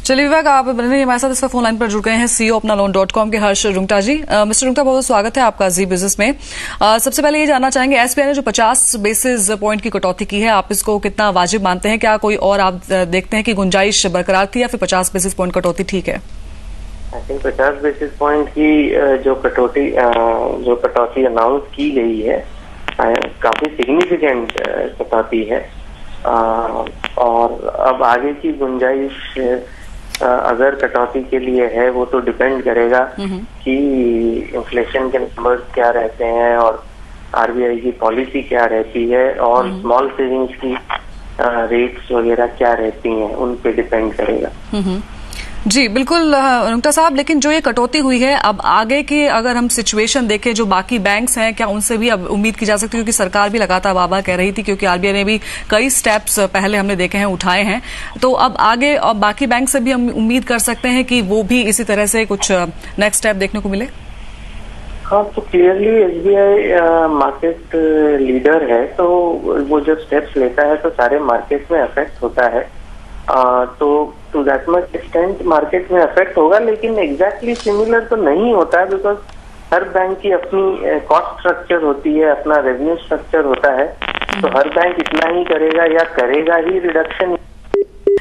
चलिए विवेक, आप हमारे साथ इस फोन लाइन पर जुड़ गए हैं सीईओ अपना लोन.com के हर्ष रुंगटा जी। मिस्टर रुंगटा, बहुत स्वागत है आपका जी बिजनेस में। सबसे पहले ये जानना चाहेंगे, एसबीआई ने जो 50 बेसिस पॉइंट की कटौती की है, आप इसको कितना वाजिब मानते हैं? क्या कोई और आप देखते हैं कि गुंजाइश बरकरार थी या फिर 50 बेसिस पॉइंट कटौती ठीक है? आई थिंक 50 बेसिस पॉइंट की जो कटौती अनाउंस की गई है काफी सिग्निफिकेंट कटौती है। और अब आगे की गुंजाइश अगर कटौती के लिए है वो तो डिपेंड करेगा कि इन्फ्लेशन के नंबर्स क्या रहते हैं और आरबीआई की पॉलिसी क्या रहती है और स्मॉल सेविंग्स की रेट्स वगैरह क्या रहती हैं, उन पे डिपेंड करेगा। जी बिल्कुल रुंगटा साहब, लेकिन जो ये कटौती हुई है, अब आगे की अगर हम सिचुएशन देखें, जो बाकी बैंक्स हैं, क्या उनसे भी अब उम्मीद की जा सकती है? क्योंकि सरकार भी लगातार वाह कह रही थी, क्योंकि आरबीआई ने भी कई स्टेप्स पहले हमने देखे हैं उठाए हैं, तो अब आगे अब बाकी बैंक से भी हम उम्मीद कर सकते हैं कि वो भी इसी तरह से कुछ नेक्स्ट स्टेप देखने को मिले? हाँ, तो क्लियरली एसबीआई मार्केट लीडर है, तो वो जब स्टेप्स लेता है तो सारे मार्केट में अफेक्ट होता है। तो to that much extent market में अफेक्ट होगा, लेकिन एग्जैक्टली सिमिलर तो नहीं होता है, बिकॉज हर बैंक की अपनी कॉस्ट स्ट्रक्चर होती है, अपना रेवेन्यू स्ट्रक्चर होता है, तो हर बैंक इतना ही करेगा या करेगा ही रिडक्शन।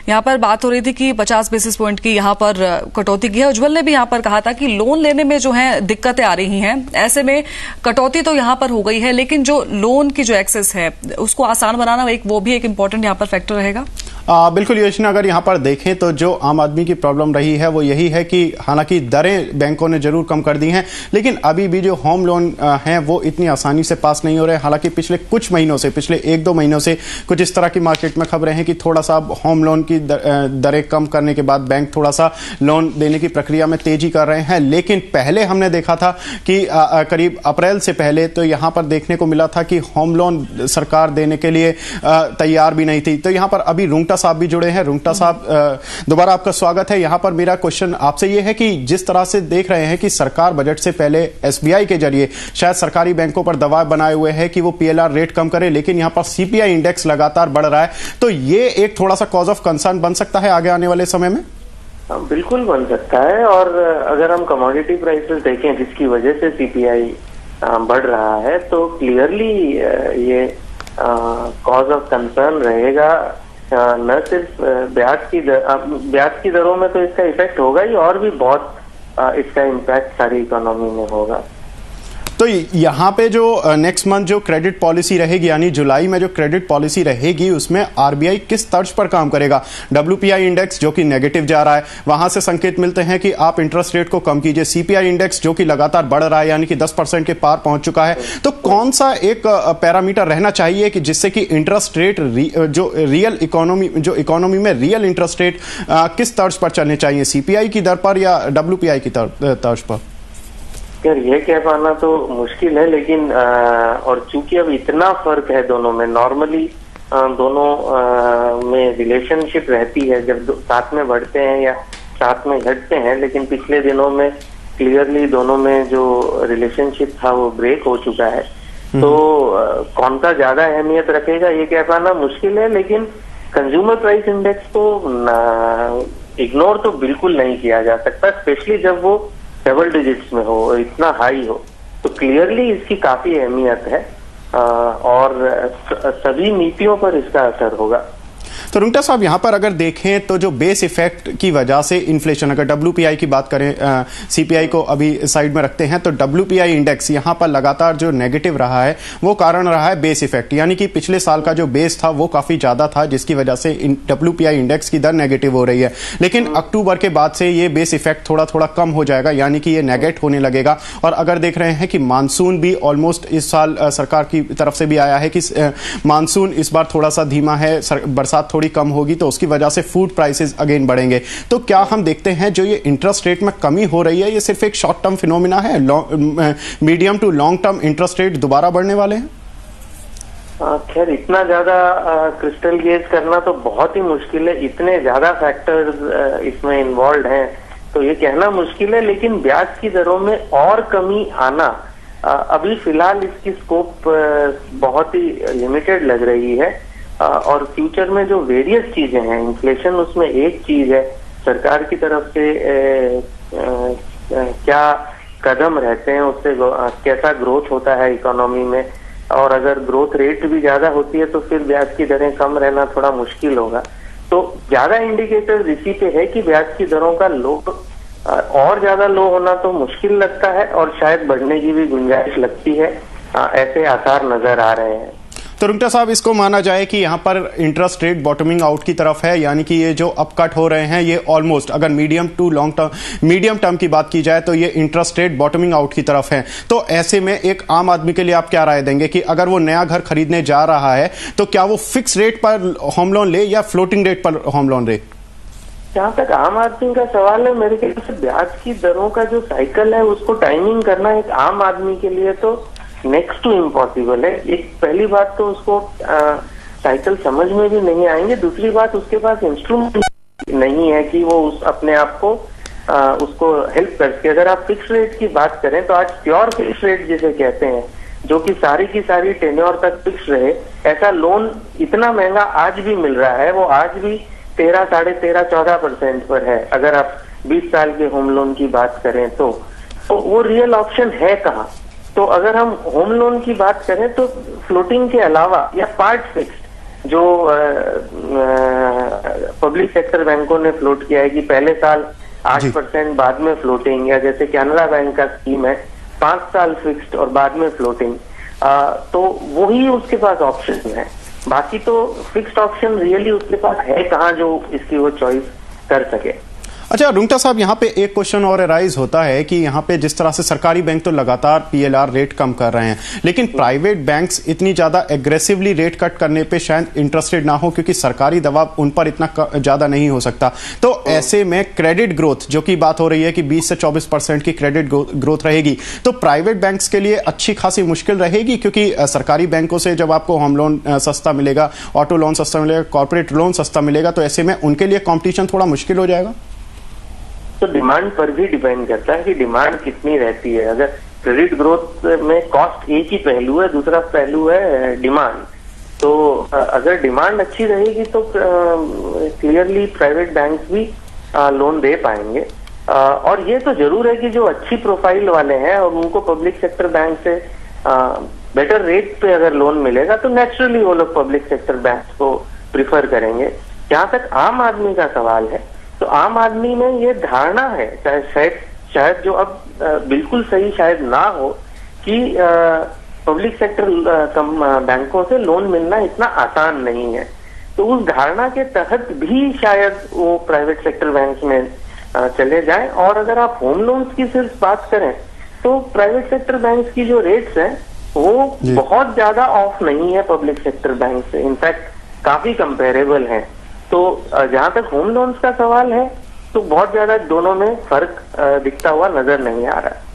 यहाँ पर बात हो रही थी कि 50 बेसिस पॉइंट की यहाँ पर कटौती की है। उज्जवल ने भी यहाँ पर कहा था कि लोन लेने में जो है दिक्कतें आ रही हैं, ऐसे में कटौती तो यहाँ पर हो गई है, लेकिन जो लोन की जो एक्सेस है उसको आसान बनाना वो भी एक इम्पोर्टेंट यहाँ पर फैक्टर रहेगा। बिल्कुल योजना, अगर यहाँ पर देखें तो जो आम आदमी की प्रॉब्लम रही है वो यही है कि हालांकि दरें बैंकों ने जरूर कम कर दी हैं, लेकिन अभी भी जो होम लोन हैं वो इतनी आसानी से पास नहीं हो रहे। हालांकि पिछले कुछ महीनों से, पिछले 1-2 महीनों से कुछ इस तरह की मार्केट में खबरें हैं कि थोड़ा सा होम लोन की दरें कम करने के बाद बैंक थोड़ा सा लोन देने की प्रक्रिया में तेजी कर रहे हैं। लेकिन पहले हमने देखा था कि करीब अप्रैल से पहले तो यहाँ पर देखने को मिला था कि होम लोन सरकार देने के लिए तैयार भी नहीं थी। तो यहाँ पर अभी रुंगटा साहब भी जुड़े हैं। रुंगटा साहब, दोबारा आपका स्वागत है। यहां पर मेरा क्वेश्चन आपसे यह है कि जिस तरह से देख रहे हैं कि सरकार बजट से पहले एसबीआई के जरिए शायद सरकारी बैंकों पर दबाव बनाए हुए है कि वो पीएलआर रेट कम करे, लेकिन यहां पर सीपीआई इंडेक्स लगातार बढ़ रहा है, तो ये एक थोड़ा सा कॉज ऑफ कंसर्न बन सकता है आगे आने वाले समय में? बिल्कुल बन सकता है। और अगर हम कमोडिटी प्राइसेस देखें जिसकी वजह से सीपीआई बढ़ रहा है, तो क्लियरली ये कॉज ऑफ कंसर्न रहेगा। न सिर्फ ब्याज की दरों में तो इसका इफेक्ट होगा ही, और भी बहुत इसका इम्पैक्ट सारी इकोनॉमी में होगा। तो यहाँ पे जो नेक्स्ट मंथ जो क्रेडिट पॉलिसी रहेगी, यानी जुलाई में जो क्रेडिट पॉलिसी रहेगी, उसमें आरबीआई किस तर्ज पर काम करेगा? डब्ल्यूपीआई इंडेक्स जो कि नेगेटिव जा रहा है, वहां से संकेत मिलते हैं कि आप इंटरेस्ट रेट को कम कीजिए। सीपीआई इंडेक्स जो कि लगातार बढ़ रहा है, यानी कि 10% के पार पहुंच चुका है। तो कौन सा एक पैरामीटर रहना चाहिए कि जिससे कि इंटरेस्ट रेट जो इकोनॉमी में रियल इंटरेस्ट रेट किस तर्ज पर चलने चाहिए, सीपीआई की दर पर या डब्ल्यूपीआई की तर्ज पर? यार, ये कह पाना तो मुश्किल है, लेकिन और चूंकि अब इतना फर्क है दोनों में, नॉर्मली दोनों में रिलेशनशिप रहती है जब साथ में बढ़ते हैं या साथ में घटते हैं, लेकिन पिछले दिनों में क्लियरली दोनों में जो रिलेशनशिप था वो ब्रेक हो चुका है। तो कौन सा ज्यादा अहमियत रखेगा ये कह पाना मुश्किल है, लेकिन कंज्यूमर प्राइस इंडेक्स को इग्नोर तो बिल्कुल नहीं किया जा सकता, स्पेशली जब वो डबल डिजिट्स में हो, इतना हाई हो, तो क्लियरली इसकी काफी अहमियत है और सभी नीतियों पर इसका असर होगा। तो रुंगटा साहब, यहां पर अगर देखें तो जो बेस इफेक्ट की वजह से इन्फ्लेशन, अगर डब्ल्यूपीआई की बात करें, सीपीआई को अभी साइड में रखते हैं, तो डब्ल्यूपीआई इंडेक्स यहां पर लगातार जो नेगेटिव रहा है वो कारण रहा है बेस इफेक्ट, यानी कि पिछले साल का जो बेस था वो काफी ज्यादा था, जिसकी वजह से डब्ल्यूपीआई इंडेक्स की दर नेगेटिव हो रही है। लेकिन अक्टूबर के बाद से ये बेस इफेक्ट थोड़ा थोड़ा कम हो जाएगा, यानी कि ये नेगेट होने लगेगा। और अगर देख रहे हैं कि मानसून भी ऑलमोस्ट इस साल सरकार की तरफ से भी आया है कि मानसून इस बार थोड़ा सा धीमा है, बरसात थोड़ी कम होगी, तो उसकी वजह से फूड प्राइसेस अगेन बढ़ेंगे। तो क्या हम देखते हैं जो ये इंटरेस्ट रेट में कमी हो रही है, ये सिर्फ एक शॉर्ट टर्म फिनोमिना है? Medium to long term interest rate दोबारा बढ़ने वाले हैं? खैर, इतना ज्यादा क्रिस्टल गेज करना तो बहुत ही मुश्किल है, इतने ज्यादा फैक्टर्स इसमें इन्वॉल्व हैं, तो ये कहना मुश्किल है। लेकिन ब्याज की दरों में और कमी आना अभी फिलहाल इसकी स्कोप बहुत ही लिमिटेड लग रही है। और फ्यूचर में जो वेरियस चीजें हैं, इन्फ्लेशन उसमें एक चीज है, सरकार की तरफ से क्या कदम रहते हैं, उससे कैसा ग्रोथ होता है इकोनॉमी में, और अगर ग्रोथ रेट भी ज्यादा होती है तो फिर ब्याज की दरें कम रहना थोड़ा मुश्किल होगा। तो ज्यादा इंडिकेटर इसी पे है कि ब्याज की दरों का और ज्यादा लो होना तो मुश्किल लगता है, और शायद बढ़ने की भी गुंजाइश लगती है, ऐसे आसार नजर आ रहे हैं। तो रुंगटा साहब, इसको माना जाए कि यहाँ पर इंटरेस्ट रेट बॉटमिंग आउट की तरफ है, यानी कि ये जो अपकट हो रहे हैं ये ऑलमोस्ट, अगर मीडियम टर्म की बात की जाए तो ये इंटरेस्ट रेट बॉटमिंग आउट की तरफ है। तो ऐसे में एक आम आदमी के लिए आप क्या राय देंगे कि अगर वो नया घर खरीदने जा रहा है तो क्या वो फिक्स रेट पर होम लोन ले या फ्लोटिंग रेट पर होम लोन ले? जहाँ तक आम आदमी का सवाल है, मेरे ख्याल से ब्याज की दरों का जो साइकिल है उसको टाइमिंग करना एक आम आदमी के लिए तो नेक्स्ट टू इम्पॉसिबल है। एक पहली बात तो उसको साइकिल समझ में भी नहीं आएंगे, दूसरी बात उसके पास इंस्ट्रूमेंट नहीं है कि वो अपने आप को उसको हेल्प कर सके। अगर आप फिक्स रेट की बात करें तो आज प्योर फिक्स रेट जिसे कहते हैं, जो कि सारी की सारी टेन्योर तक फिक्स रहे, ऐसा लोन इतना महंगा आज भी मिल रहा है। वो आज भी 13, 13.5, 14% पर है। अगर आप 20 साल के होम लोन की बात करें तो वो रियल ऑप्शन है कहाँ? तो अगर हम होम लोन की बात करें तो फ्लोटिंग के अलावा या पार्ट फिक्स्ड जो पब्लिक सेक्टर बैंकों ने फ्लोट किया है कि पहले साल 8% बाद में फ्लोटिंग, या जैसे कैनरा बैंक का स्कीम है 5 साल फिक्स्ड और बाद में फ्लोटिंग, तो वही उसके पास ऑप्शन है। बाकी तो फिक्स्ड ऑप्शन रियली उसके पास है कहाँ जो इसकी वो चॉइस कर सके। अच्छा रुंगटा साहब, यहाँ पे एक क्वेश्चन और राइज होता है कि यहाँ पे जिस तरह से सरकारी बैंक तो लगातार पीएलआर रेट कम कर रहे हैं, लेकिन प्राइवेट बैंक्स इतनी ज्यादा एग्रेसिवली रेट कट करने पे शायद इंटरेस्टेड ना हो, क्योंकि सरकारी दबाव उन पर इतना ज्यादा नहीं हो सकता। तो ऐसे में क्रेडिट ग्रोथ, जो कि बात हो रही है कि 20 से 24% की क्रेडिट ग्रोथ रहेगी, तो प्राइवेट बैंक्स के लिए अच्छी खासी मुश्किल रहेगी, क्योंकि सरकारी बैंकों से जब आपको होम लोन सस्ता मिलेगा, ऑटो लोन सस्ता मिलेगा, कॉर्पोरेट लोन सस्ता मिलेगा, तो ऐसे में उनके लिए कॉम्पिटिशन थोड़ा मुश्किल हो जाएगा। तो डिमांड पर भी डिपेंड करता है कि डिमांड कितनी रहती है। अगर क्रेडिट ग्रोथ में कॉस्ट एक ही पहलू है, दूसरा पहलू है डिमांड। तो अगर डिमांड अच्छी रहेगी तो क्लियरली प्राइवेट बैंक्स भी लोन दे पाएंगे। और ये तो जरूर है कि जो अच्छी प्रोफाइल वाले हैं और उनको पब्लिक सेक्टर बैंक से बेटर रेट पे अगर लोन मिलेगा तो नेचुरली वो लोग पब्लिक सेक्टर बैंक को प्रिफर करेंगे। जहाँ तक आम आदमी का सवाल है, तो आम आदमी में ये धारणा है, शायद जो अब बिल्कुल सही शायद ना हो, कि पब्लिक सेक्टर बैंकों से लोन मिलना इतना आसान नहीं है। तो उस धारणा के तहत भी शायद वो प्राइवेट सेक्टर बैंक में चले जाएं। और अगर आप होम लोन्स की सिर्फ बात करें तो प्राइवेट सेक्टर बैंक की जो रेट्स हैं वो बहुत ज्यादा ऑफ नहीं है पब्लिक सेक्टर बैंक से, इनफैक्ट काफी कंपेरेबल है। तो जहां तक होम लोन्स का सवाल है तो बहुत ज्यादा दोनों में फर्क दिखता हुआ नजर नहीं आ रहा है।